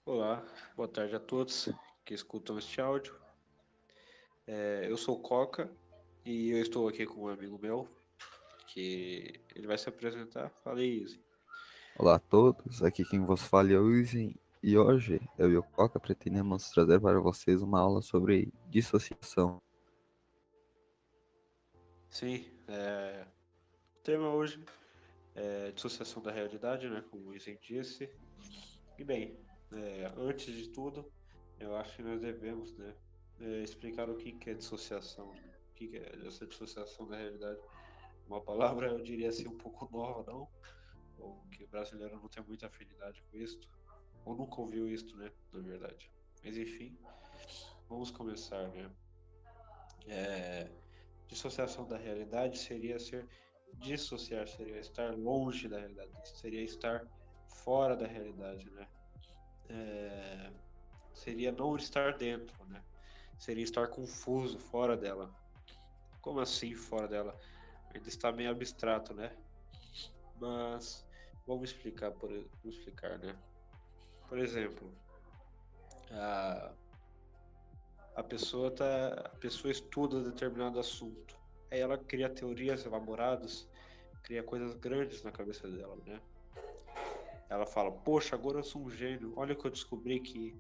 Olá, boa tarde a todos que escutam este áudio. Eu sou o Coca e eu estou aqui com um amigo meu que ele vai se apresentar. Fala aí, Izzy. Olá a todos, aqui quem vos fala é o Izzy, e hoje eu e o Coca pretendemos trazer para vocês uma aula sobre dissociação. Sim, o tema hoje é dissociação da realidade, né? Como o Izzy disse. E bem, antes de tudo, eu acho que nós devemos, né, explicar o que é dissociação, né? O que é essa dissociação da realidade. Uma palavra, eu diria assim, um pouco nova, não? Ou que o brasileiro não tem muita afinidade com isso. Ou nunca ouviu isto, né? Na verdade. Mas enfim, vamos começar, né? É, Dissociação da realidade seria ser dissociar, seria estar longe da realidade, seria estar fora da realidade, né? É, Seria não estar dentro, né? Seria estar confuso, fora dela. Como assim fora dela? Ainda está meio abstrato, né? Mas vamos explicar, né? Por exemplo, a a pessoa estuda determinado assunto. Aí ela cria teorias elaboradas, cria coisas grandes na cabeça dela, né? Ela fala: "Poxa, agora eu sou um gênio. Olha que eu descobri que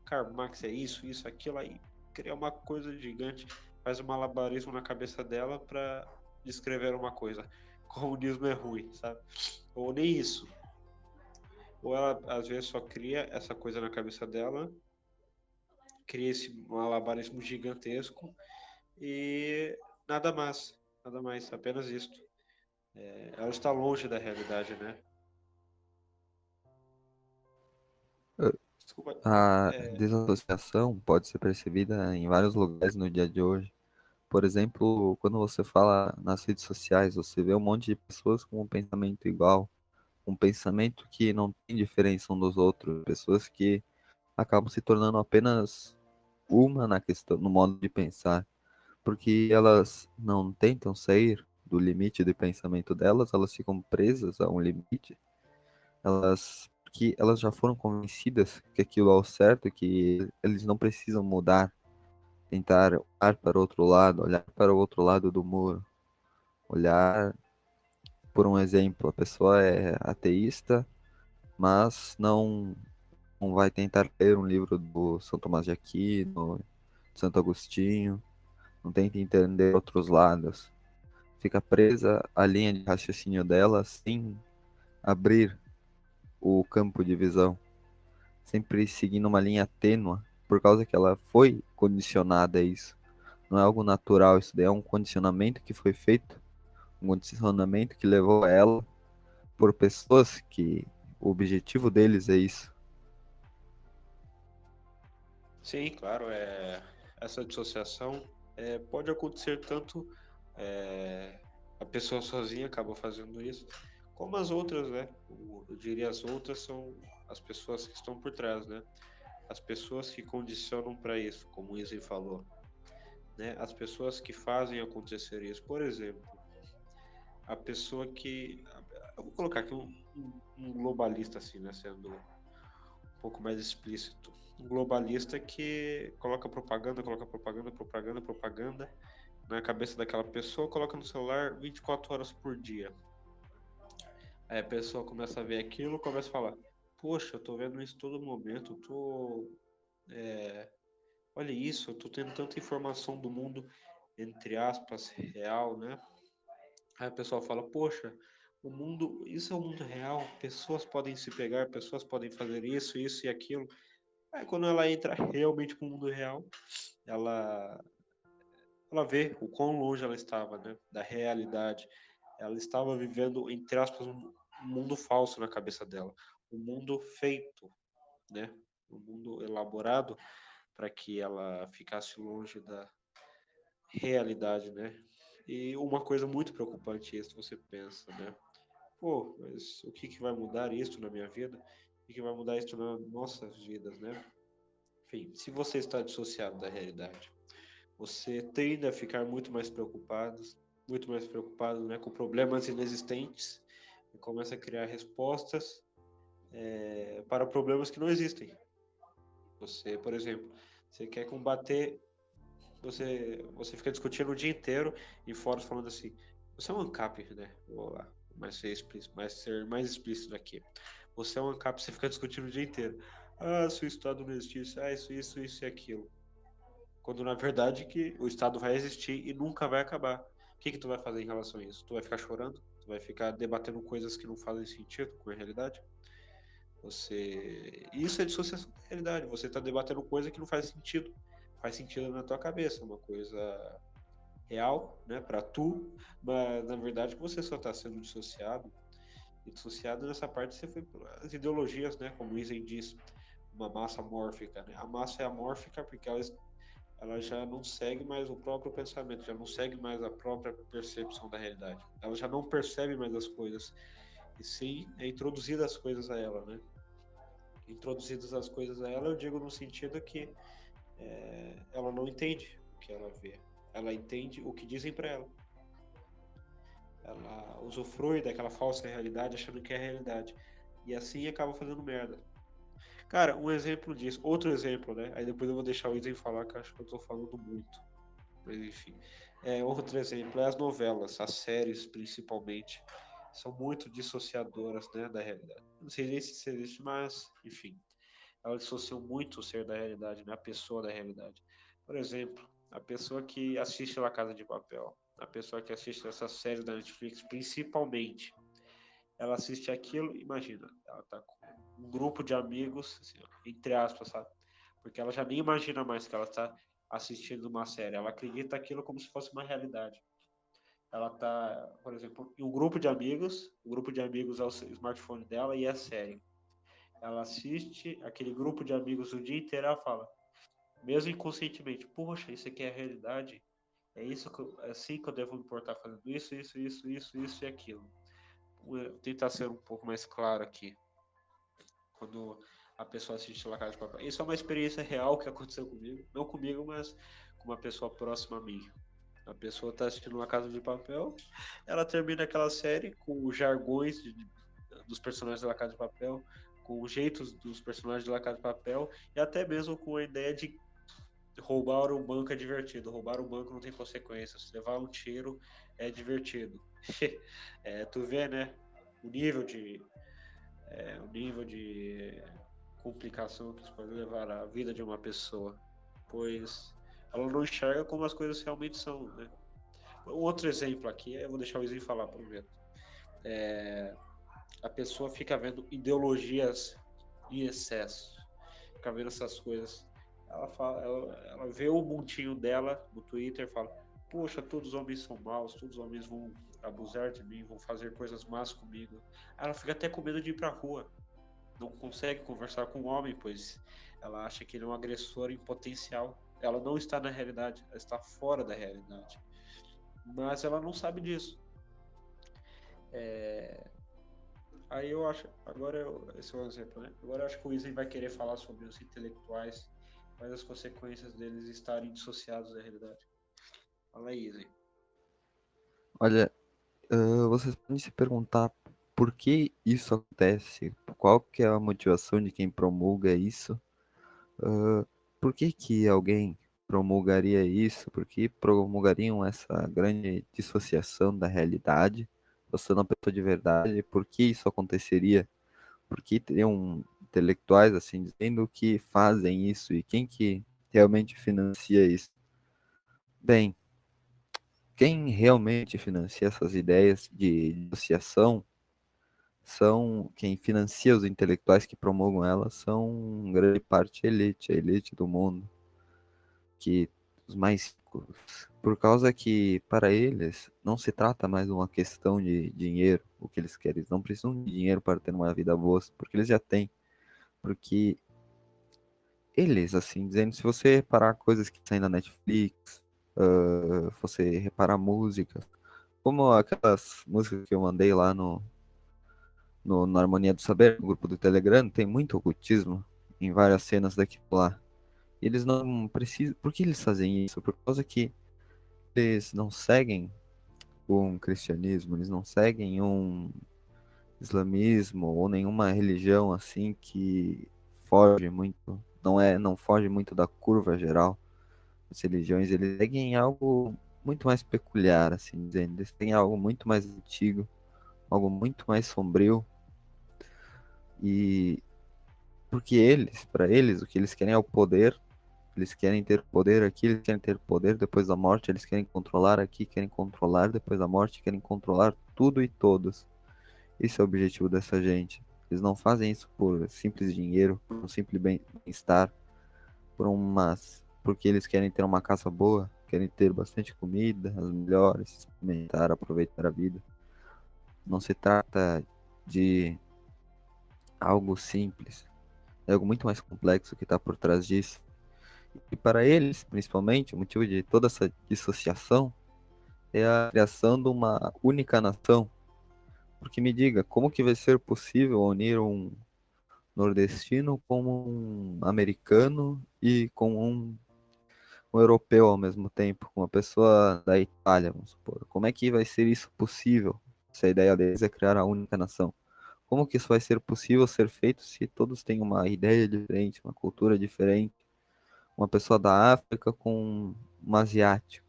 Karl Marx é isso, isso, aquilo". Aí cria uma coisa gigante, faz um malabarismo na cabeça dela para descrever uma coisa. Comunismo é ruim, sabe? Ou nem isso. Ou ela às vezes só cria essa coisa na cabeça dela, cria esse malabarismo gigantesco e nada mais, apenas isto. Ela está longe da realidade, né? Eh, Desculpa. A É, desassociação pode ser percebida em vários lugares no dia de hoje. Por exemplo, quando você fala nas redes sociais, você vê um monte de pessoas com um pensamento igual, um pensamento que não tem diferença um dos outros, pessoas que acabam se tornando apenas uma na questão, no modo de pensar. Porque elas não tentam sair do limite de pensamento delas, elas ficam presas a um limite, que elas já foram convencidas que aquilo é o certo, que eles não precisam mudar, tentar olhar para o outro lado, olhar para o outro lado do muro, olhar por um exemplo, a pessoa é ateísta, mas não vai tentar ler um livro do São Tomás de Aquino, de Santo Agostinho, não tenta entender outros lados, fica presa à linha de raciocínio dela sem abrir o campo de visão, sempre seguindo uma linha tênua, por causa que ela foi condicionada a isso. Não é algo natural, isso daí é um condicionamento que foi feito, um condicionamento que levou ela por pessoas que o objetivo deles é isso. sim, claro, essa dissociação pode acontecer tanto é, a pessoa sozinha acaba fazendo isso, como as outras, né? Eu diria as outras são as pessoas que estão por trás, né? As pessoas que condicionam para isso, como o Izzy falou, né? As pessoas que fazem acontecer isso. Por exemplo, a pessoa que. Eu vou colocar aqui um globalista, assim, né? Sendo um pouco mais explícito. Um globalista que coloca propaganda, coloca propaganda, propaganda, propaganda na cabeça daquela pessoa, coloca no celular 24 horas por dia. Aí a pessoa começa a ver aquilo, começa a falar: "Poxa, eu tô vendo isso todo momento, eu tô. é, Olha isso, eu tô tendo tanta informação do mundo, entre aspas, real, né?" Aí o pessoal fala: "Poxa, isso é o mundo real, pessoas podem se pegar, pessoas podem fazer isso e aquilo." Aí quando ela entra realmente pro mundo real, ela, ela vê o quão longe ela estava, né, da realidade. Ela estava vivendo, entre aspas, um mundo falso na cabeça dela, um mundo feito, né, um mundo elaborado para que ela ficasse longe da realidade, né? E uma coisa muito preocupante é isso, você pensa, né? Pô, mas o que que vai mudar isso na minha vida? O que que vai mudar isso nas nossas vidas, né? Enfim, se você está dissociado da realidade, você tende a ficar muito mais preocupado, né, com problemas inexistentes e começa a criar respostas para problemas que não existem. Você, por exemplo, você quer combater, você fica discutindo o dia inteiro em fóruns falando assim, você é um ANCAP, né? Vou lá, ser mais explícito aqui. Você é um ANCAP, você fica discutindo o dia inteiro. Ah, se o Estado não existisse, ah, isso e aquilo. Quando na verdade que o Estado vai existir e nunca vai acabar. O que que tu vai fazer em relação a isso? Tu vai ficar chorando? Tu vai ficar debatendo coisas que não fazem sentido com a realidade? Isso é dissociação da realidade. Você está debatendo coisa que não faz sentido. Faz sentido na tua cabeça, uma coisa real, né, para tu, mas na verdade você só está sendo dissociado. E dissociado nessa parte você foi as ideologias, né, como o Isen diz, uma massa mórfica. Né? A massa é amórfica porque ela já não segue mais o próprio pensamento, já não segue mais a própria percepção da realidade. Ela já não percebe mais as coisas, e sim é introduzida as coisas a ela, né? Introduzidas as coisas a ela, eu digo no sentido que ela não entende o que ela vê, ela entende o que dizem para ela. Ela usufrui daquela falsa realidade achando que é a realidade. E assim acaba fazendo merda. Cara, um exemplo disso, outro exemplo, né? Aí depois eu vou deixar o Isen falar, que eu acho que eu tô falando muito. Mas enfim. Outro exemplo é as novelas, as séries principalmente. São muito dissociadoras, né, da realidade. Não sei nem se existe, mas, enfim. Elas dissociam muito o ser da realidade, né? A pessoa da realidade. Por exemplo, a pessoa que assiste La Casa de Papel, a pessoa que assiste essa série da Netflix, principalmente, ela assiste aquilo, imagina, ela tá com um grupo de amigos, assim, entre aspas, sabe? Porque ela já nem imagina mais que ela está assistindo uma série, ela acredita aquilo como se fosse uma realidade. Ela tá, por exemplo, em um grupo de amigos, o grupo de amigos é o smartphone dela e é a série. Ela assiste aquele grupo de amigos o dia inteiro e ela fala, mesmo inconscientemente, poxa, isso aqui é a realidade, é assim que eu devo me portar fazendo isso e aquilo. Vou tentar ser um pouco mais claro aqui. Quando a pessoa assiste La Casa de Papel. Isso é uma experiência real que aconteceu comigo. Não comigo, mas com uma pessoa próxima a mim. A pessoa está assistindo La Casa de Papel, ela termina aquela série com os jargões dos personagens da La Casa de Papel, com os jeitos dos personagens de La Casa de Papel, e até mesmo com a ideia de roubar um banco é divertido. Roubar um banco não tem consequências. Levar um tiro é divertido. Tu vê, né? O nível de, o nível de complicação que isso pode levar à vida de uma pessoa, pois ela não enxerga como as coisas realmente são, né? Um outro exemplo aqui, eu vou deixar o Izinho falar primeiro. A pessoa fica vendo ideologias em excesso, fica vendo essas coisas. Ela vê o montinho dela no Twitter e fala: poxa, todos os homens são maus, todos os homens vão abusar de mim, vão fazer coisas más comigo. Ela fica até com medo de ir pra rua, não consegue conversar com o homem, pois ela acha que ele é um agressor em potencial. Ela não está na realidade, ela está fora da realidade. Mas ela não sabe disso. Aí eu acho, esse é um exemplo, né? Agora eu acho que o Weasley vai querer falar sobre os intelectuais, quais as consequências deles estarem dissociados da realidade. Fala aí, Weasley. Olha, vocês podem se perguntar por que isso acontece, qual que é a motivação de quem promulga isso, ah, por que que alguém promulgaria isso, por que promulgariam essa grande dissociação da realidade, você não é uma pessoa de verdade, por que isso aconteceria, por que teriam intelectuais assim dizendo que fazem isso e quem que realmente financia isso? Bem, quem realmente financia essas ideias de dissociação são quem financia os intelectuais que promulgam elas são em grande parte a elite do mundo, que os mais ricos, por causa que para eles não se trata mais de uma questão de dinheiro, o que eles querem, eles não precisam de dinheiro para ter uma vida boa, porque eles já têm, porque eles, assim, dizendo, se você reparar coisas que saem na Netflix, você reparar música, como aquelas músicas que eu mandei lá no Harmonia do Saber, no grupo do Telegram, tem muito ocultismo em várias cenas daquilo lá. E eles não precisam. Por que eles fazem isso? Por causa que eles não seguem um cristianismo, eles não seguem um islamismo ou nenhuma religião assim que foge muito, não foge muito da curva geral. As religiões, eles seguem algo muito mais peculiar, assim dizendo. Eles têm algo muito mais antigo, algo muito mais sombrio. E porque para eles, o que eles querem é o poder. Eles querem ter poder aqui, eles querem ter poder depois da morte, eles querem controlar aqui, querem controlar depois da morte, querem controlar tudo e todos. Esse é o objetivo dessa gente. Eles não fazem isso por simples dinheiro, por um simples bem-estar, porque eles querem ter uma casa boa, querem ter bastante comida, as melhores, experimentar, aproveitar a vida. Não se trata de algo simples, é algo muito mais complexo que está por trás disso. E para eles, principalmente, o motivo de toda essa dissociação é a criação de uma única nação. Porque me diga, como que vai ser possível unir um nordestino com um americano e com um europeu ao mesmo tempo, com uma pessoa da Itália, vamos supor? Como é que vai ser isso possível? Se a ideia deles é criar a única nação. Como que isso vai ser possível ser feito se todos têm uma ideia diferente, uma cultura diferente? Uma pessoa da África com um asiático.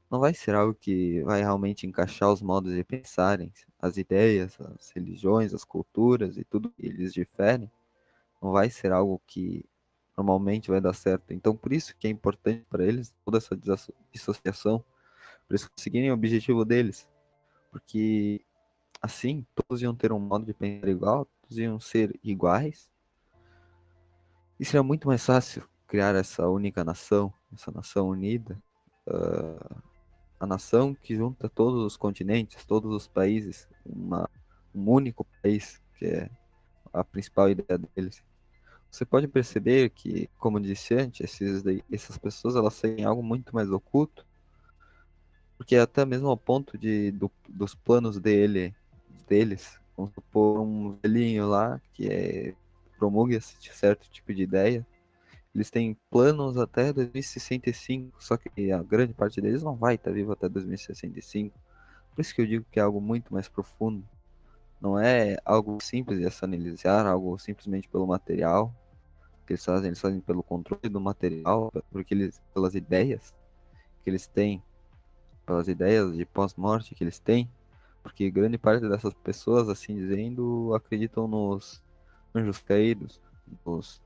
Não vai ser algo que vai realmente encaixar os modos de pensarem, as ideias, as religiões, as culturas e tudo que eles diferem. Não vai ser algo que normalmente vai dar certo. Então, por isso que é importante para eles toda essa dissociação, para eles conseguirem o objetivo deles. Porque assim, todos iam ter um modo de pensar igual, todos iam ser iguais. E seria muito mais fácil criar essa única nação, essa nação unida, a nação que junta todos os continentes, todos os países, um único país, que é a principal ideia deles. Você pode perceber que, como disse antes, essas pessoas elas seguem algo muito mais oculto, porque até mesmo ao ponto dos planos deles, vamos supor um velhinho lá promulga esse certo tipo de ideia. Eles têm planos até 2065, só que a grande parte deles não vai estar vivo até 2065. Por isso que eu digo que é algo muito mais profundo. Não é algo simples de se analisar, algo simplesmente pelo material que eles fazem pelo controle do material, pelas ideias que eles têm, pelas ideias de pós-morte que eles têm, porque grande parte dessas pessoas, assim dizendo, acreditam nos anjos caídos, nos,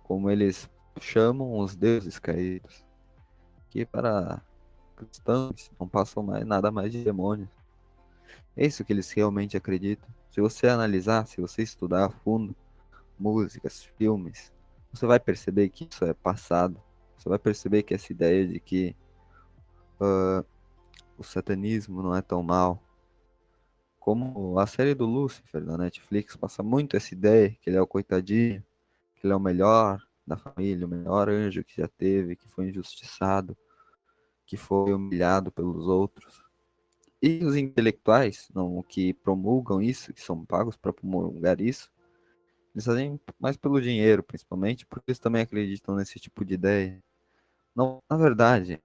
como eles chamam os deuses caídos, que para cristãos não passam mais nada mais de demônios. É isso que eles realmente acreditam. Se você analisar, se você estudar a fundo músicas, filmes, você vai perceber que isso é passado. Você vai perceber que essa ideia de que o satanismo não é tão mal, como a série do Lúcifer da Netflix passa muito essa ideia que ele é o coitadinho, que ele é o melhor da família, o melhor anjo que já teve, que foi injustiçado, que foi humilhado pelos outros. E os intelectuais, não, que promulgam isso, que são pagos para promulgar isso, eles fazem mais pelo dinheiro, principalmente, porque eles também acreditam nesse tipo de ideia. Não, na verdade,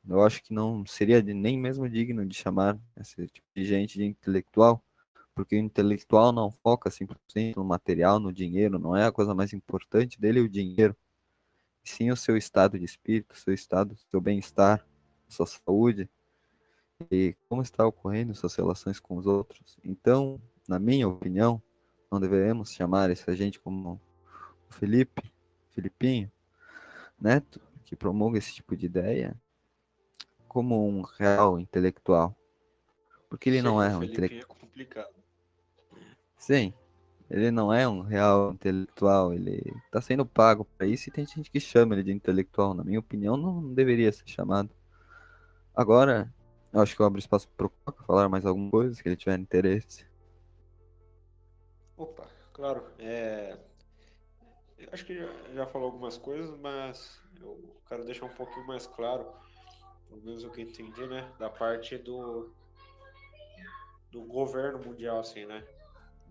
eu acho que não seria nem mesmo digno de chamar esse tipo de gente de intelectual, porque o intelectual não foca simplesmente no material, no dinheiro, não é a coisa mais importante dele o dinheiro, e sim o seu estado de espírito, o seu estado, o seu bem-estar, a sua saúde e como está ocorrendo suas relações com os outros. Então, na minha opinião, não deveremos chamar essa gente como o Filipinho Neto, que promulga esse tipo de ideia, como um real intelectual, porque ele não Sim, o é um Felipe é intelectual. complicado. Sim, ele não é um real intelectual, ele está sendo pago para isso e tem gente que chama ele de intelectual. Na minha opinião, não deveria ser chamado. Agora, eu acho que eu abro espaço para o Coca falar mais alguma coisa, que ele tiver interesse. Opa, claro. Eu acho que já falou algumas coisas, mas eu quero deixar um pouquinho mais claro, pelo menos o que eu entendi, né? Da parte do governo mundial, assim, né?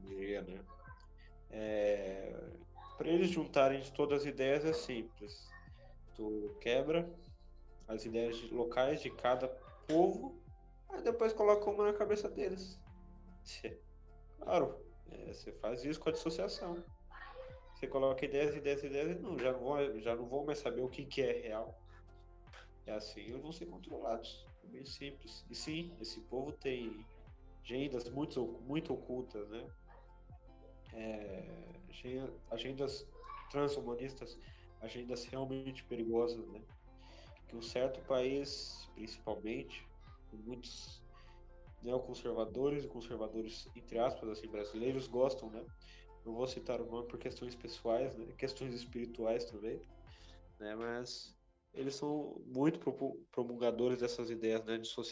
Diria, né? Para eles juntarem todas as ideias é simples. Tu quebra as ideias locais de cada povo, aí depois coloca uma na cabeça deles. Claro, você faz isso com a dissociação. Você coloca ideias, ideias, ideias, e não, já não vão mais saber o que é real. É assim, eles vão ser controlados. É bem simples. E sim, esse povo tem agendas muito ocultas, né? Agendas transhumanistas, agendas realmente perigosas, né? Que um certo país, principalmente, com muitos neoconservadores e conservadores, entre aspas, assim, brasileiros, gostam, né? Não vou citar o nome por questões pessoais, né? Questões espirituais também, né? Mas eles são muito promulgadores dessas ideias, né? Acho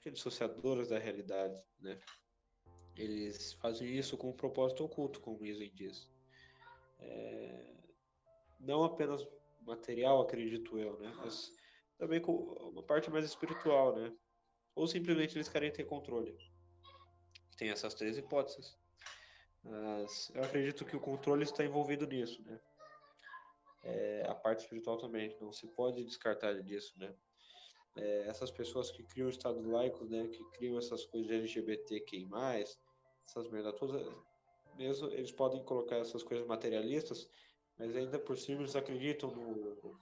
que é dissociadoras da realidade, né? Eles fazem isso com um propósito oculto, como dizem diz. Não apenas material, acredito eu, né? Mas também com uma parte mais espiritual, né? Ou simplesmente eles querem ter controle. Tem essas três hipóteses. Mas eu acredito que o controle está envolvido nisso, né? A parte espiritual também, não se pode descartar disso, né? Essas pessoas que criam estados laicos, né? Que criam essas coisas de LGBTQI+, essas merda todas, mesmo eles podem colocar essas coisas materialistas, mas ainda por cima eles acreditam no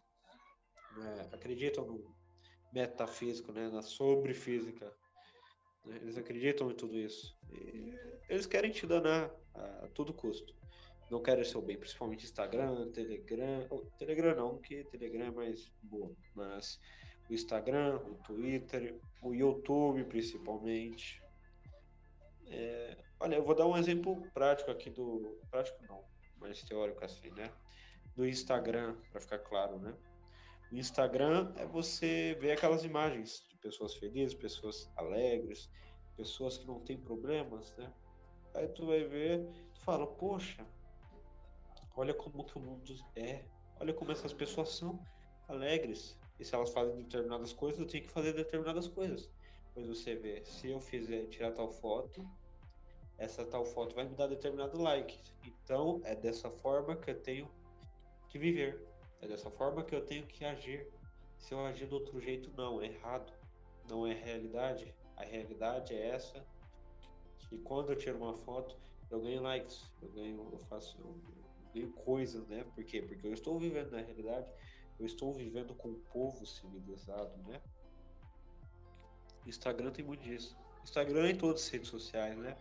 metafísico, né? Na sobrefísica, né? Eles acreditam em tudo isso. E eles querem te danar a todo custo. Não querem o seu bem, principalmente Instagram, Telegram. Telegram não, porque Telegram é mais boa. Mas o Instagram, o Twitter, o YouTube principalmente. Olha, eu vou dar um exemplo prático aqui do. Prático não, mais teórico assim, né? Do Instagram, para ficar claro, né? O Instagram é você ver aquelas imagens de pessoas felizes, pessoas alegres, pessoas que não têm problemas, né? Aí tu vai ver, tu fala, poxa, olha como que o mundo é, olha como essas pessoas são alegres. E se elas fazem determinadas coisas, eu tenho que fazer determinadas coisas. Pois você vê, se eu fizer tirar tal foto, essa tal foto vai me dar determinado like. Então, é dessa forma que eu tenho que viver. É dessa forma que eu tenho que agir. Se eu agir do outro jeito, não, é errado. Não é realidade. A realidade é essa, que quando eu tiro uma foto, eu ganho likes, eu ganho coisas, né? Por quê? Porque eu estou vivendo na realidade, eu estou vivendo com um povo civilizado, né? Instagram tem muito disso. Instagram e todas as redes sociais, né?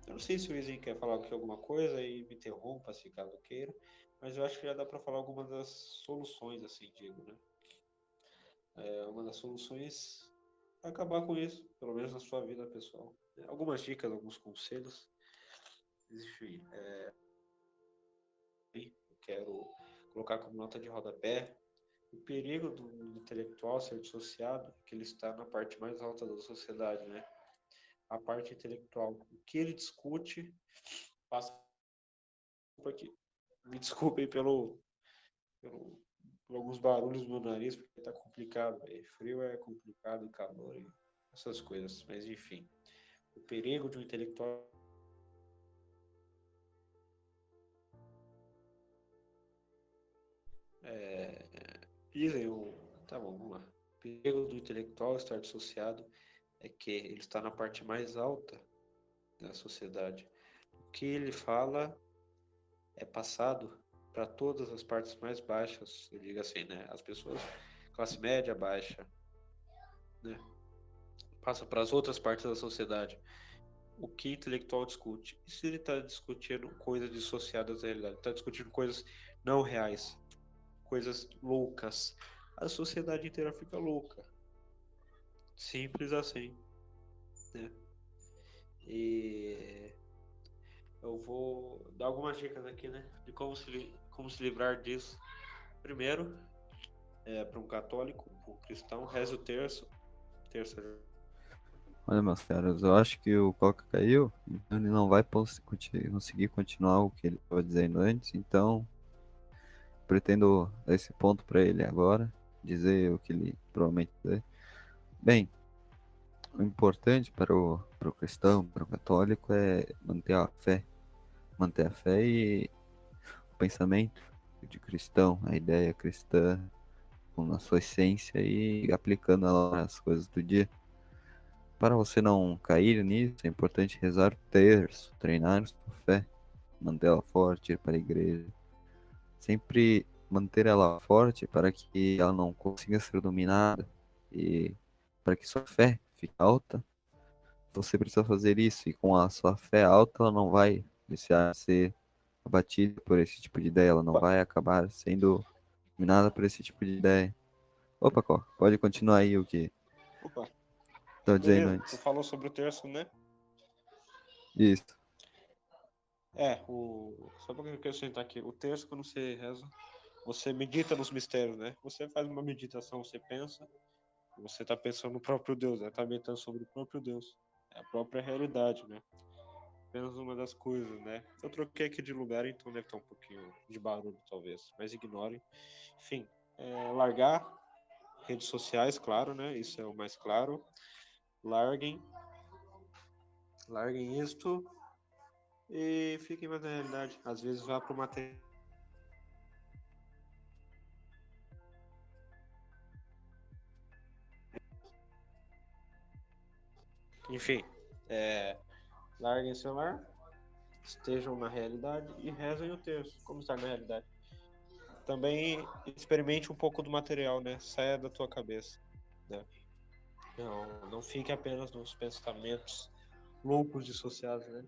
Eu não sei se o Izzy quer falar aqui alguma coisa e me interrompa se caso queira, mas eu acho que já dá para falar algumas das soluções, assim, digo, né? Uma das soluções é acabar com isso, pelo menos na sua vida pessoal. Algumas dicas, alguns conselhos. Enfim, eu quero colocar como nota de rodapé o perigo do intelectual ser dissociado, que ele está na parte mais alta da sociedade, né? A parte intelectual. O que ele discute passa por aqui. Me desculpem pelo, por alguns barulhos no meu nariz, porque tá complicado. Frio é complicado e calor e essas coisas. Mas enfim, o perigo de um intelectual. Dizem o. Tá bom, vamos lá. O perigo do intelectual estar dissociado é que ele está na parte mais alta da sociedade. O que ele fala é passado para todas as partes mais baixas, eu digo assim, né? As pessoas, classe média, baixa, né? Passa para as outras partes da sociedade. O que intelectual discute? E se ele está discutindo coisas dissociadas da realidade? Está discutindo coisas não reais, coisas loucas. A sociedade inteira fica louca. Simples assim, né? E eu vou dar algumas dicas aqui, né? De como se livrar disso. Primeiro, para um católico, para um cristão, reza o terço. Olha, meus caros, eu acho que o Coca caiu, então ele não vai conseguir continuar o que ele estava dizendo antes, então pretendo dar esse ponto para ele agora, dizer o que ele provavelmente dizer. Bem, o importante para o cristão, para o católico, é manter a fé e o pensamento de cristão, a ideia cristã na sua essência e aplicando ela nas coisas do dia. Para você não cair nisso, é importante rezar o terço, treinar sua fé, mantê-la forte, ir para a igreja. Sempre manter ela forte para que ela não consiga ser dominada e para que sua fé fique alta, você precisa fazer isso. E com a sua fé alta, ela não vai deixar de ser abatida por esse tipo de ideia, ela não Opa, vai acabar sendo dominada por esse tipo de ideia. Opa, Có, pode continuar aí o que opa, estava dizendo beleza. Tu antes. falou sobre o terço, né? Isso. Só para acrescentar aqui, o terço, quando você reza, você medita nos mistérios, né? Você faz uma meditação, você pensa, você está pensando no próprio Deus, né? Tá meditando sobre o próprio Deus. É a própria realidade, né? Apenas uma das coisas, né? Eu troquei aqui de lugar, então deve estar um pouquinho de barulho, talvez. Mas ignorem. Enfim, largar redes sociais, claro, né? Isso é o mais claro. Larguem, larguem isto e fiquem mais na realidade. Às vezes vá para uma. Enfim, larguem o celular, estejam na realidade e rezem o terço. Como estar na realidade? Também experimente um pouco do material, né? Saia da tua cabeça, né? Não fique apenas nos pensamentos loucos dissociados, né?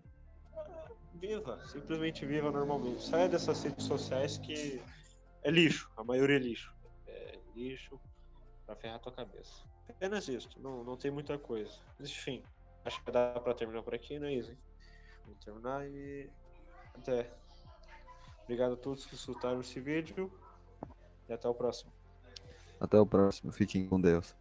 Viva, simplesmente viva normalmente. Saia dessas redes sociais que é lixo, a maioria é lixo. É lixo pra ferrar tua cabeça. Apenas isso, não tem muita coisa. Mas, enfim, acho que dá pra terminar por aqui, né, Izzy? Vamos terminar e até. Obrigado a todos que escutaram esse vídeo e até o próximo. Até o próximo. Fiquem com Deus.